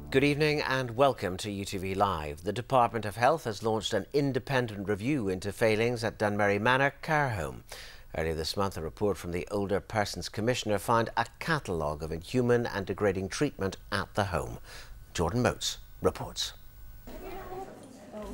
Good evening and welcome to UTV Live. The Department of Health has launched an independent review into failings at Dunmurry Manor care home. Earlier this month, a report from the Older Persons Commissioner found a catalogue of inhuman and degrading treatment at the home. Jordan Motes reports.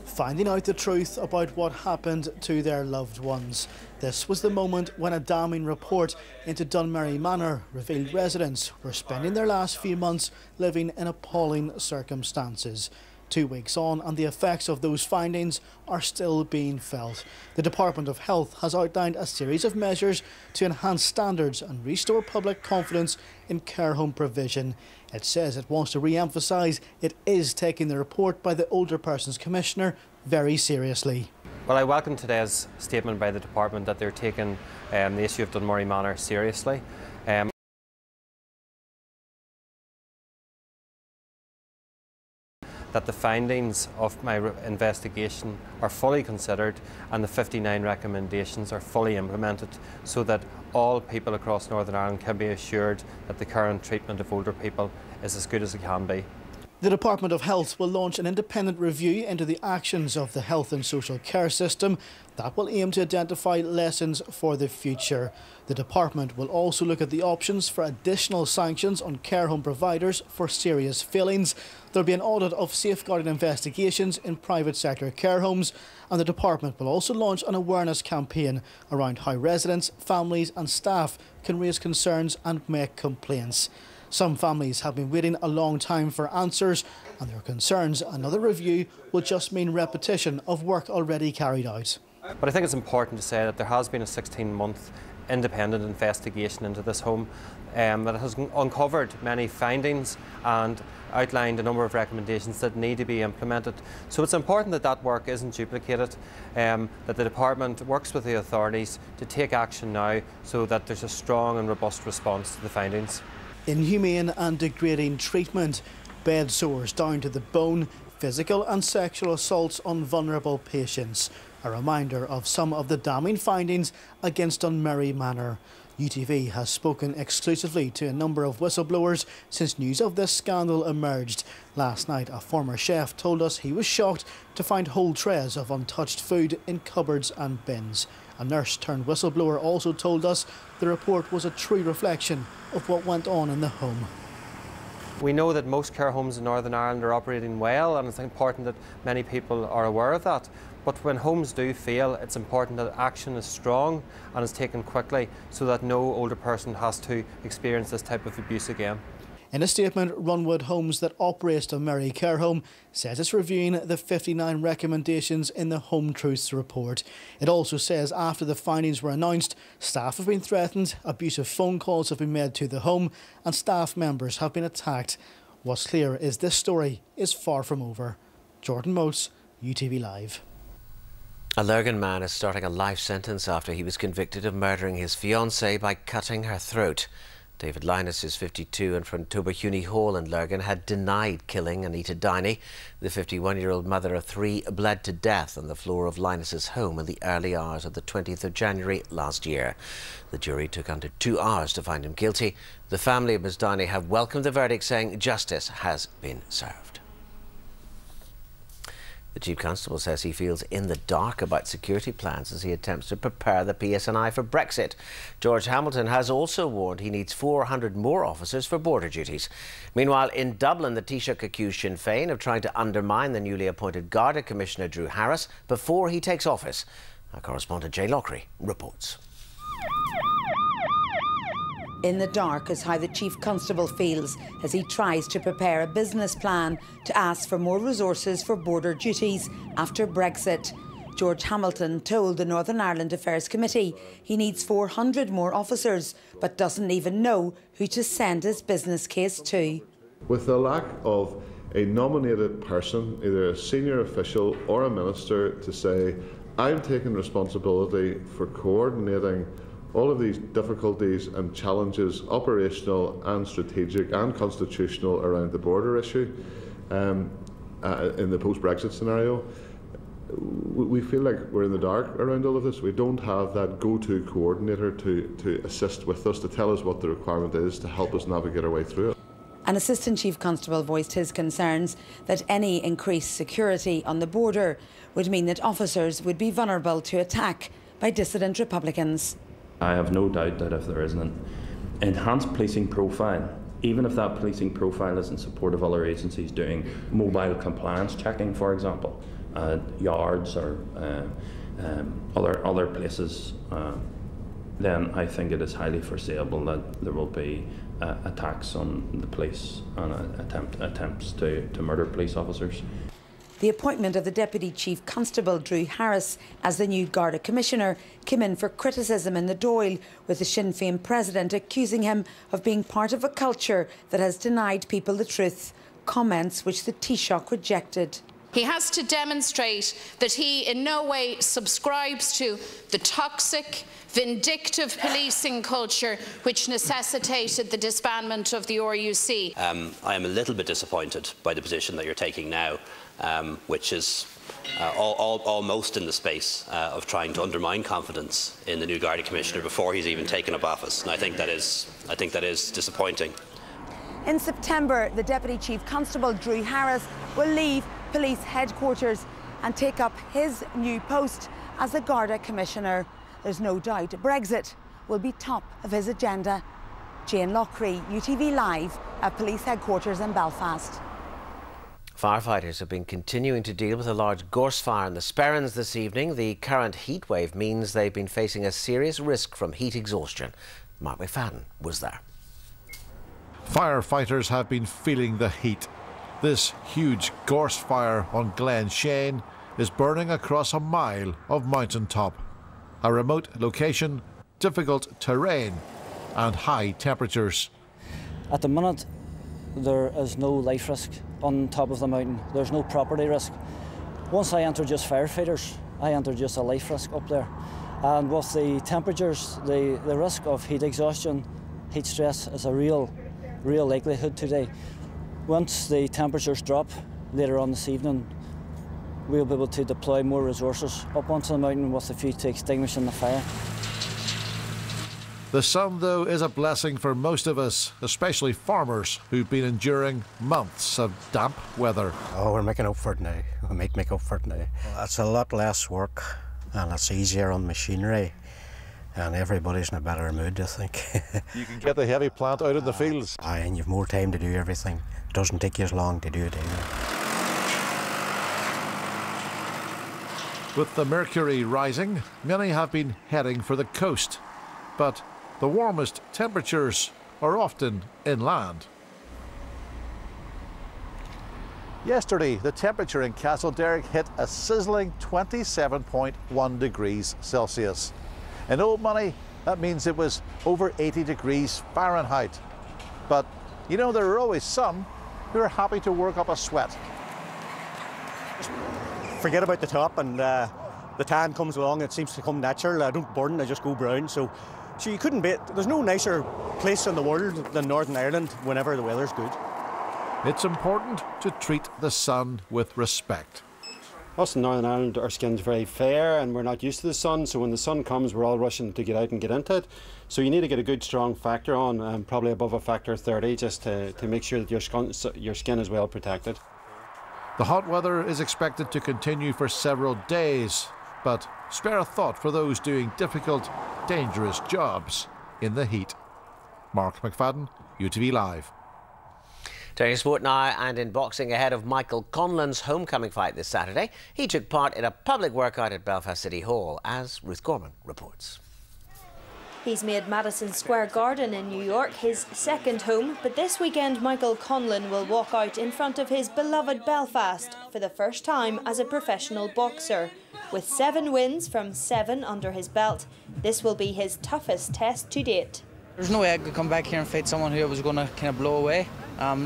Finding out the truth about what happened to their loved ones. This was the moment when a damning report into Dunmurry Manor revealed residents were spending their last few months living in appalling circumstances. 2 weeks on, and the effects of those findings are still being felt. The Department of Health has outlined a series of measures to enhance standards and restore public confidence in care home provision. It says it wants to re-emphasise it is taking the report by the Older Persons Commissioner very seriously. Well, I welcome today's statement by the Department that they're taking the issue of Dunmurry Manor seriously. That the findings of my investigation are fully considered and the 59 recommendations are fully implemented so that all people across Northern Ireland can be assured that the current treatment of older people is as good as it can be. The Department of Health will launch an independent review into the actions of the health and social care system that will aim to identify lessons for the future. The department will also look at the options for additional sanctions on care home providers for serious failings. There will be an audit of safeguarding investigations in private sector care homes, and the department will also launch an awareness campaign around how residents, families and staff can raise concerns and make complaints. Some families have been waiting a long time for answers, and there are concerns another review will just mean repetition of work already carried out. But I think it's important to say that there has been a 16-month independent investigation into this home that has uncovered many findings and outlined a number of recommendations that need to be implemented. So it's important that that work isn't duplicated, that the department works with the authorities to take action now so that there's a strong and robust response to the findings. Inhumane and degrading treatment, bed sores down to the bone, physical and sexual assaults on vulnerable patients. A reminder of some of the damning findings against Dunmurry Manor. UTV has spoken exclusively to a number of whistleblowers since news of this scandal emerged. Last night, a former chef told us he was shocked to find whole trays of untouched food in cupboards and bins. A nurse turned whistleblower also told us the report was a true reflection of what went on in the home. We know that most care homes in Northern Ireland are operating well, and it's important that many people are aware of that. But when homes do fail, it's important that action is strong and is taken quickly so that no older person has to experience this type of abuse again. In a statement, Runwood Homes that operates Dunmurry Care Home says it's reviewing the 59 recommendations in the Home Truths report. It also says after the findings were announced, staff have been threatened, abusive phone calls have been made to the home and staff members have been attacked. What's clear is this story is far from over. Jordan Motes, UTV Live. A Lurgan man is starting a life sentence after he was convicted of murdering his fiancée by cutting her throat. David Linus is 52 and from Toberhuney Hall in Lurgan had denied killing Anita Downey. The 51-year-old mother of three bled to death on the floor of Linus's home in the early hours of the 20th of January last year. The jury took under 2 hours to find him guilty. The family of Ms Downey have welcomed the verdict, saying justice has been served. The Chief Constable says he feels in the dark about security plans as he attempts to prepare the PSNI for Brexit. George Hamilton has also warned he needs 400 more officers for border duties. Meanwhile, in Dublin, the Taoiseach accused Sinn Féin of trying to undermine the newly appointed Garda Commissioner Drew Harris before he takes office. Our correspondent Jay Lockery reports. In the dark is how the Chief Constable feels as he tries to prepare a business plan to ask for more resources for border duties after Brexit. George Hamilton told the Northern Ireland Affairs Committee he needs 400 more officers, but doesn't even know who to send his business case to. With the lack of a nominated person, either a senior official or a minister, to say, I'm taking responsibility for coordinating all of these difficulties and challenges, operational and strategic and constitutional, around the border issue in the post-Brexit scenario. We feel like we're in the dark around all of this. We don't have that go-to coordinator to assist with us, to tell us what the requirement is, to help us navigate our way through it. An Assistant Chief Constable voiced his concerns that any increased security on the border would mean that officers would be vulnerable to attack by dissident Republicans. I have no doubt that if there is an enhanced policing profile, even if that policing profile is in support of other agencies doing mobile compliance checking, for example, at yards or other places, then I think it is highly foreseeable that there will be attacks on the police and attempts to murder police officers. The appointment of the Deputy Chief Constable Drew Harris as the new Garda Commissioner came in for criticism in the Dáil, with the Sinn Féin President accusing him of being part of a culture that has denied people the truth, comments which the Taoiseach rejected. He has to demonstrate that he in no way subscribes to the toxic, vindictive policing culture which necessitated the disbandment of the RUC. I am a little bit disappointed by the position that you're taking now, which is almost in the space of trying to undermine confidence in the new Garda Commissioner before he's even taken up office. And I think that is disappointing. In September, the Deputy Chief Constable Drew Harris will leave police headquarters and take up his new post as the Garda Commissioner. There's no doubt Brexit will be top of his agenda. Jane Lockery, UTV Live at police headquarters in Belfast. Firefighters have been continuing to deal with a large gorse fire in the Sperrins this evening. The current heat wave means they've been facing a serious risk from heat exhaustion. Mark McFadden was there. Firefighters have been feeling the heat. This huge gorse fire on Glen Shane is burning across a mile of mountaintop. A remote location, difficult terrain and high temperatures. At the minute, there is no life risk on top of the mountain. There's no property risk. Once I introduce firefighters, I introduce a life risk up there. And with the temperatures, the risk of heat exhaustion, heat stress is a real likelihood today. Once the temperatures drop later on this evening, we'll be able to deploy more resources up onto the mountain with a view to extinguishing the fire. The sun, though, is a blessing for most of us, especially farmers who've been enduring months of damp weather. Oh, we're making up for it now. We might make up for it now. It's a lot less work and it's easier on machinery. And everybody's in a better mood, I think. You can get the heavy plant out in the fields. Aye, and you've more time to do everything. It doesn't take you as long to do it either. With the mercury rising, many have been heading for the coast. But the warmest temperatures are often inland. Yesterday, the temperature in Castlederrick hit a sizzling 27.1 degrees Celsius. In old money, that means it was over 80 degrees Fahrenheit. But, you know, there are always some who are happy to work up a sweat. Forget about the top and the tan comes along, it seems to come natural. I don't burn, I just go brown. So you couldn't be, there's no nicer place in the world than Northern Ireland whenever the weather's good. It's important to treat the sun with respect. Us in Northern Ireland, our skin's very fair and we're not used to the sun, so when the sun comes we're all rushing to get out and get into it. So you need to get a good strong factor on, probably above a factor of 30, just to make sure that your skin is well protected. The hot weather is expected to continue for several days, but spare a thought for those doing difficult, dangerous jobs in the heat. Mark McFadden, UTV Live. Turning to sport now, and in boxing ahead of Michael Conlon's homecoming fight this Saturday. He took part in a public workout at Belfast City Hall, as Ruth Gorman reports. He's made Madison Square Garden in New York his second home, but this weekend Michael Conlon will walk out in front of his beloved Belfast for the first time as a professional boxer. With 7 wins from 7 under his belt, this will be his toughest test to date. There's no way I could come back here and fight someone who I was going to kind of blow away.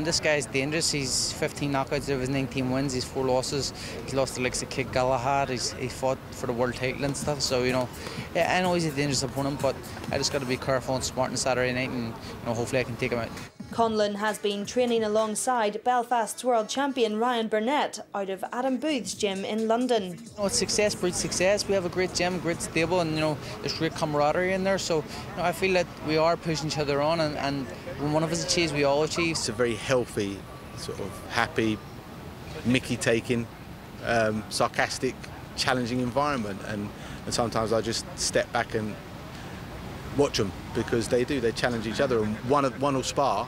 This guy's dangerous. He's 15 knockouts out of his 19 wins. He's 4 losses. He's lost to likes of Kid Galahad. He fought for the world title and stuff. So, you know, yeah, I know he's a dangerous opponent, but I just got to be careful and smart on Saturday night, and, you know, hopefully I can take him out. Conlon has been training alongside Belfast's world champion Ryan Burnett out of Adam Booth's gym in London. You know, it's success breeds success. We have a great gym, great stable, and there's great camaraderie in there. So I feel that we are pushing each other on, and when one of us achieves, we all achieve. It's a very healthy, sort of happy, mickey-taking, sarcastic, challenging environment, and sometimes I just step back and watch them, because they challenge each other, and one will spar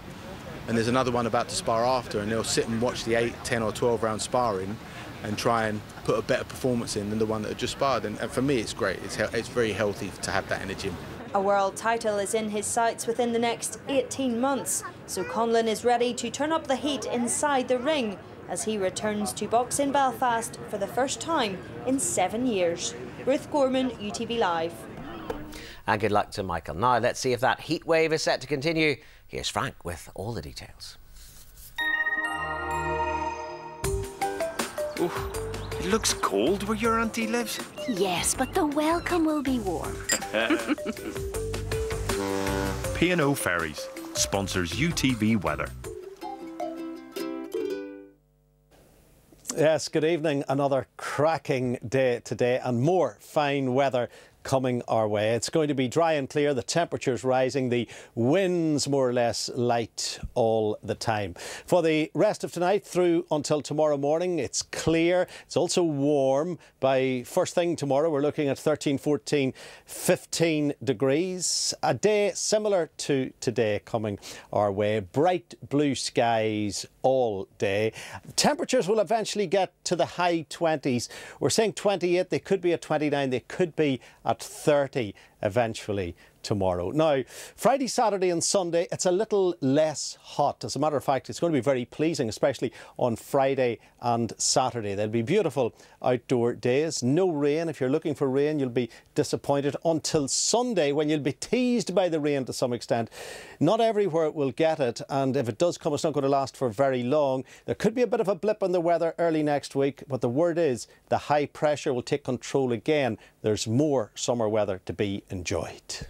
and there's another one about to spar after, and they'll sit and watch the 8, 10 or 12 round sparring and try and put a better performance in than the one that had just sparred, and for me it's great. It's very healthy to have that in the gym. A world title is in his sights within the next 18 months, so Conlon is ready to turn up the heat inside the ring as he returns to box in Belfast for the first time in 7 years. Ruth Gorman, UTV Live. And good luck to Michael. Now let's see if that heat wave is set to continue. Here's Frank with all the details. Oh, it looks cold where your auntie lives. Yes, but the welcome will be warm. P&O Ferries sponsors UTV weather. Yes, good evening. Another cracking day today and more fine weather coming our way. It's going to be dry and clear, the temperature's rising, the winds more or less light all the time. For the rest of tonight through until tomorrow morning, it's clear. It's also warm. By first thing tomorrow, we're looking at 13, 14, 15 degrees. A day similar to today coming our way. Bright blue skies all day. Temperatures will eventually get to the high 20s. We're saying 28, they could be at 29, they could be at 30 eventually tomorrow. Now, Friday, Saturday and Sunday, it's a little less hot. As a matter of fact, it's going to be very pleasing, especially on Friday and Saturday. They'll be beautiful outdoor days. No rain. If you're looking for rain, you'll be disappointed until Sunday, when you'll be teased by the rain to some extent. Not everywhere will get it, and if it does come, it's not going to last for very long. There could be a bit of a blip in the weather early next week, but the word is the high pressure will take control again. There's more summer weather to be enjoyed.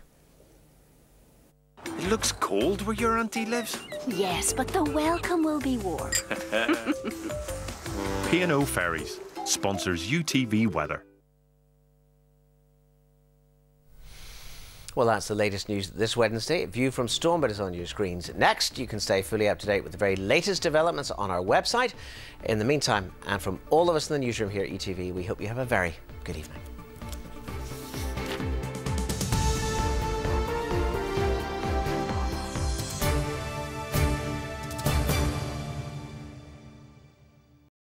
It looks cold where your auntie lives. Yes, but the welcome will be warm. P&O Ferries sponsors UTV weather. Well, that's the latest news this Wednesday. View from Stormont is on your screens. Next, you can stay fully up to date with the very latest developments on our website. In the meantime, and from all of us in the newsroom here at ETV, we hope you have a very good evening.